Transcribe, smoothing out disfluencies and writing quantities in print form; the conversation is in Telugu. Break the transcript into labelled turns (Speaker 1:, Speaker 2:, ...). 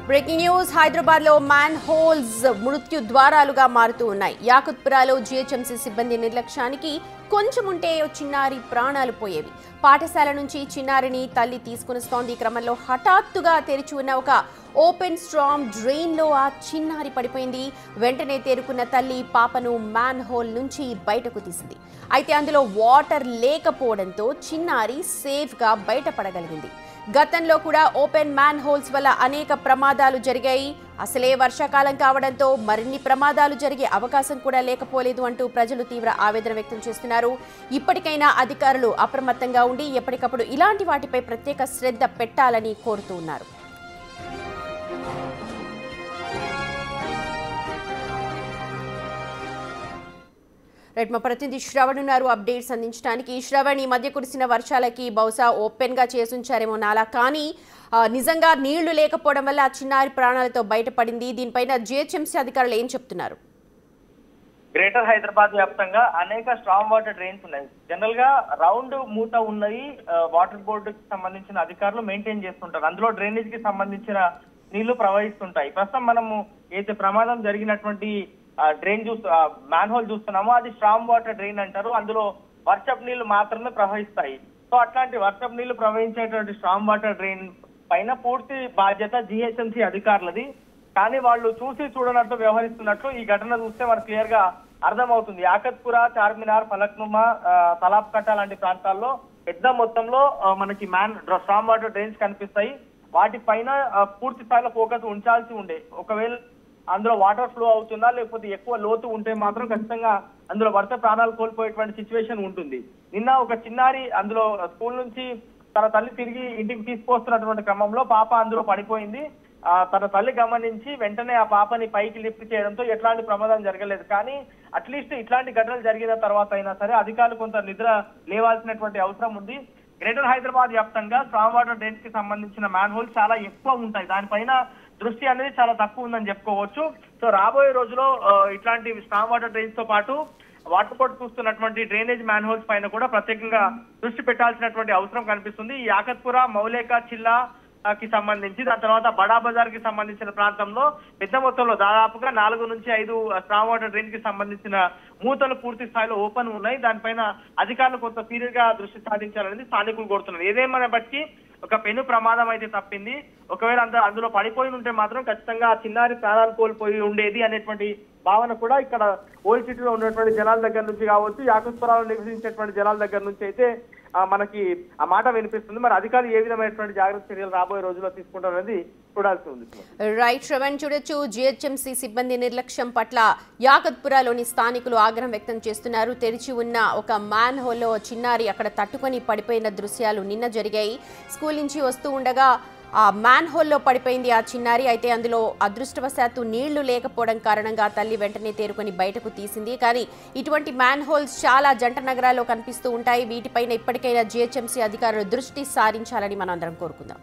Speaker 1: బ్రేకింగ్ న్యూస్ హైదరాబాద్ లో మ్యాన్ హోల్స్ మృత్యు ద్వారాలుగా మారుతూ ఉన్నాయి. యాకుత్పురాలో జీహెచ్ఎంసీ సిబ్బంది నిర్లక్ష్యానికి కొంచెం ఉంటే చిన్నారి ప్రాణాలు పోయేవి. పాఠశాల నుంచి చిన్నారిని తల్లి తీసుకునిస్తోంది. ఈ క్రమంలో హఠాత్తుగా తెరిచి ఉన్న ఒక ఓపెన్ స్ట్రామ్ డ్రైన్ లో ఆ చిన్నారి పడిపోయింది. వెంటనే తేరుకున్న తల్లి పాపను మ్యాన్ హోల్ నుంచి బయటకు తీసింది. అయితే అందులో వాటర్ లేకపోవడంతో చిన్నారి సేఫ్ గా బయటపడగలిగింది. గతంలో కూడా ఓపెన్ మ్యాన్ హోల్స్ వల్ల అనేక ప్రమాదాలు జరిగాయి. అసలే వర్షాకాలం కావడంతో మరిన్ని ప్రమాదాలు జరిగే అవకాశం కూడా లేకపోలేదు అంటూ ప్రజలు తీవ్ర ఆవేదన వ్యక్తం చేస్తున్నారు. ఇప్పటికైనా అధికారులు అప్రమత్తంగా ఉండి ఎప్పటికప్పుడు ఇలాంటి వాటిపై ప్రత్యేక శ్రద్ధ పెట్టాలని కోరుతూ ఉన్నారు. మా ప్రతినిధి శ్రవణ్ ఉన్నారు అప్డేట్స్ అందించడానికి. శ్రవణ్, ఈ మధ్య కురిసిన వర్షాలకి బహుశా ఓపెన్ గా చేసుంచారేమో నాలా, కానీ నిజంగా నీళ్లు లేకపోవడం వల్ల ఆ చిన్నారి ప్రాణాలతో బయటపడింది. దీనిపైన జిహెచ్ఎంసీ అధికారులు ఏం చెప్తున్నారు?
Speaker 2: గ్రేటర్ హైదరాబాద్ వ్యాప్తంగా అనేక స్ట్రాంగ్ వాటర్ డ్రైన్స్ ఉన్నాయి. జనరల్ గా రౌండ్ మూత ఉన్నవి వాటర్ బోర్డుకి సంబంధించిన అధికారులు మెయింటైన్ చేస్తుంటారు. అందులో డ్రైనేజ్ కి సంబంధించిన నీళ్లు ప్రవహిస్తుంటాయి. ప్రస్తుతం మనము ఏదైతే ప్రమాదం జరిగినటువంటి డ్రైన్ మ్యాన్ హోల్ చూస్తున్నామో అది స్ట్రాంగ్ వాటర్ డ్రైన్ అంటారు. అందులో వర్షపు నీళ్లు మాత్రమే ప్రవహిస్తాయి. సో అట్లాంటి వర్షపు నీళ్లు ప్రవహించేటువంటి స్ట్రాంగ్ వాటర్ డ్రైన్ పైన పూర్తి బాధ్యత జిహెచ్ఎంసీ అధికారులది. కానీ వాళ్ళు చూసి చూడనట్టు వ్యవహరిస్తున్నట్లు ఈ ఘటన చూస్తే మనకు క్లియర్ గా అర్థమవుతుంది. యాకత్పుర, చార్మినార్, ఫలక్నుమా, తలాబ్ కట్ట లాంటి ప్రాంతాల్లో పెద్ద మొత్తంలో మనకి స్ట్రాంగ్ వాటర్ డ్రైన్స్ కనిపిస్తాయి. వాటిపైన పూర్తి స్థాయిలో ఫోకస్ ఉంచాల్సి ఉండే. ఒకవేళ అందులో వాటర్ ఫ్లో అవుతుందా లేకపోతే ఎక్కువ లోతు ఉంటే మాత్రం ఖచ్చితంగా అందులో వరుస ప్రాణాలు కోల్పోయేటువంటి సిచ్యువేషన్ ఉంటుంది. నిన్న ఒక చిన్నారి అందులో స్కూల్ నుంచి తన తల్లి తిరిగి ఇంటికి తీసుకొస్తున్నటువంటి క్రమంలో పాప అందులో పడిపోయింది. తన తల్లి గమనించి వెంటనే ఆ పాపని పైకి లిఫ్ట్ చేయడంతో ఎట్లాంటి ప్రమాదం జరగలేదు. కానీ అట్లీస్ట్ ఇట్లాంటి ఘటనలు జరిగిన తర్వాత అయినా సరే అధికారులు కొంత నిద్ర లేవాల్సినటువంటి అవసరం ఉంది. గ్రేటర్ హైదరాబాద్ వ్యాప్తంగా స్ట్రాంగ్ వాటర్ డ్రైన్స్ కి సంబంధించిన మ్యాన్ హోల్స్ చాలా ఎక్కువ ఉంటాయి. దానిపైన దృష్టి అనేది చాలా తక్కువ ఉందని చెప్పుకోవచ్చు. సో రాబోయే రోజుల్లో ఇట్లాంటి స్ట్రాంగ్ వాటర్ డ్రైన్స్ తో పాటు వాటర్ బోర్డు చూస్తున్నటువంటి డ్రైనేజ్ మ్యాన్ హోల్స్ పైన కూడా ప్రత్యేకంగా దృష్టి పెట్టాల్సినటువంటి అవసరం కనిపిస్తుంది. ఈ యాకత్పుర, మౌలేక, చిల్లా కి సంబంధించి దాని తర్వాత బడా బజార్ కి సంబంధించిన ప్రాంతంలో పెద్ద మొత్తంలో దాదాపుగా 4 నుంచి 5 స్ట్రాంగ్ వాటర్ డ్రైన్ కి సంబంధించిన మూతలు పూర్తి స్థాయిలో ఓపెన్ ఉన్నాయి. దానిపైన అధికారులు కొంత సీరియస్ గా దృష్టి సాధించాలనేది స్థానికులు కోరుతున్నారు. ఏదేమైనా బట్టి ఒక పెను ప్రమాదం అయితే తప్పింది. ఒకవేళ అందులో పడిపోయి ఉంటే మాత్రం ఖచ్చితంగా చిన్నారి ప్రాణాలు కోల్పోయి ఉండేది అనేటువంటి భావన కూడా ఇక్కడ ఓల్డ్ సిటీలో ఉన్నటువంటి జనాల దగ్గర నుంచి కావచ్చు, యాకత్పురాలో నివసించేటువంటి జనాల దగ్గర నుంచి అయితే మనకి ఆ మాట వినిపిస్తుంది. మరి అధికారులు ఏ విధమైనటువంటి జాగ్రత్త చర్యలు రాబోయే రోజుల్లో తీసుకుంటారనేది చూడాల్సి ఉంది.
Speaker 1: రైట్ శ్రవణ్, చూడొచ్చు జిహెచ్ఎంసీ సిబ్బంది నిర్లక్ష్యం పట్ల యాకత్పురాలోని స్థానికులు ఆగ్రహం వ్యక్తం చేస్తున్నారు. తెరిచి ఉన్న ఒక మ్యాన్ హోల్లో చిన్నారి అక్కడ తట్టుకొని పడిపోయిన దృశ్యాలు నిన్న జరిగాయి. స్కూల్ నుంచి వస్తూ ఉండగా ఆ మ్యాన్ హోల్లో పడిపోయింది ఆ చిన్నారి. అయితే అందులో అదృష్టవశాత్తు నీళ్లు లేకపోవడం కారణంగా తల్లి వెంటనే తేరుకొని బయటకు తీసింది. కానీ ఇటువంటి మ్యాన్ హోల్స్ చాలా జంట నగరాల్లో కనిపిస్తూ ఉంటాయి. వీటిపైన ఇప్పటికైనా జిహెచ్ఎంసీ అధికారులు దృష్టి సారించాలని మనం అందరం కోరుకుందాం.